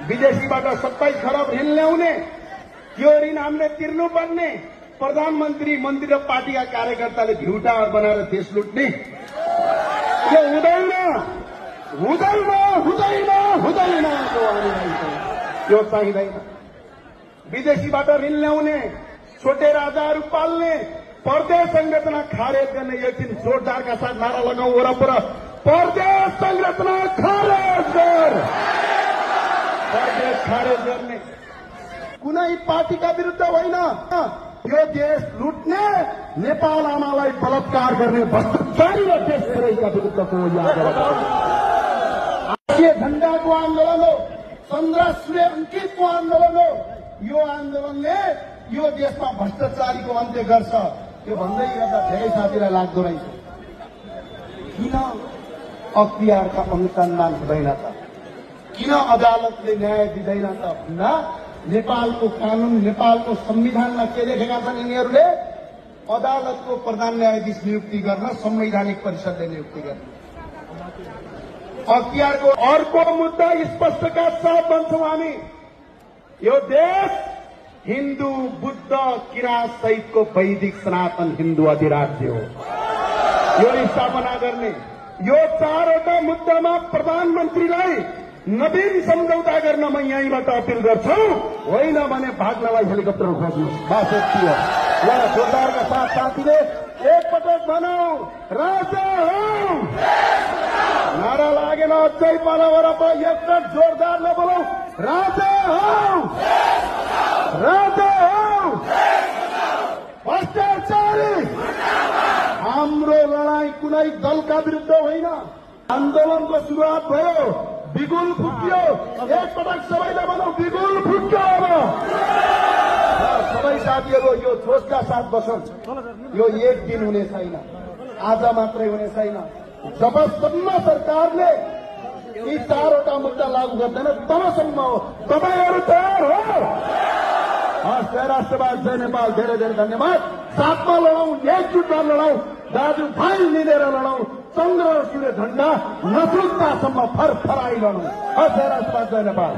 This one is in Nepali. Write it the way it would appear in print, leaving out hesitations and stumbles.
विदेशीबाट 27 खरब ऋण ल्याउने, त्यो ऋण हामीले तिर्नुपर्ने, प्रधानमन्त्री मन्त्री र पार्टीका कार्यकर्ताले भ्यू टावर बनाएर देश लुट्ने, यो हुँदैन हुँदैन हुँदैन हुँदैन। यो चाहिँदैन। विदेशीबाट ऋण ल्याउने, छोटे राजाहरू पाल्ने, प्रदेश संरचना खारेज गर्ने, एकदिन जोरदारका साथ नारा लगाऊ वरपर, प्रदेश संरचना खारेज गर, प्रदेश खारेज गर्ने। कुनै पार्टीका विरुद्ध होइन, यो देश लुट्ने, नेपाल आमालाई बलात्कार गर्ने भ्रष्टाचारी र देशका विरुद्धको याद राष्ट्रिय झण्डाको आन्दोलन हो, 15 सूर्य अंकितको आन्दोलन हो। यो आन्दोलनले यो देशमा भ्रष्टाचारीको अन्त्य गर्छ। यो भन्दै गर्दा धेरै साथीलाई लाग्दो रहेछ, किन अख्तियारका अनुसन्धान हुँदैन त, किन अदालतले न्याय दिँदैन त भन्दा नेपालको कानून, नेपालको संविधानमा के लेखेका छन् यिनीहरूले? अदालतको प्रधान न्यायाधीश नियुक्ति गर्न संवैधानिक परिषदले नियुक्ति गर्ने। अख्तियारको अर्को मुद्दा स्पष्टका साथ भन्छौं हामी, यो देश हिन्दू, बुद्ध, किराँत सहितको वैदिक सनातन हिन्दू अधिराज्य हो। यो स्थापना गर्ने, यो 4वटा मुद्दामा प्रधानमन्त्रीलाई नवीन सम्झौता गर्न म यहीँबाट अपिल गर्छु। होइन भने भाग्नलाई हेलिकप्टर खोज्नु, बस यति हो। यहाँ जोरदारका साथ साथीले एकपटक भनौं, राजा हौ, नारा लागेन अझै पालावर एकपटक जोरदार नबोलौ, राजा हौ, राजा हौ, भ्रष्टाचारी। हाम्रो लडाईँ कुनै दलका विरुद्ध होइन। आन्दोलनको सुरुवात भयो, बिगुल फुट्यो, एकपटक सबैले भनौं, बिगुल फुट्यो। अब सबै साथीहरू यो जोशका साथ बसौं। यो एक दिन हुने छैन, आज मात्रै हुने छैन। जबसम्म सरकारले यी 4वटा मुद्दा लागू गर्दैन तबसम्म हो। तपाईहरू तयार हो? हस्, जय राष्ट्रवाद, जय नेपाल। धेरै धेरै धन्यवाद। साथमा लडौं, एकजुट भएर लडौं, दाजुभाइ मिलेर लडौं, चन्द्र र सूर्य झण्डा नफुट्दासम्म फरफराई लडौं। हस्, जय राष्ट्रवाद, जय नेपाल।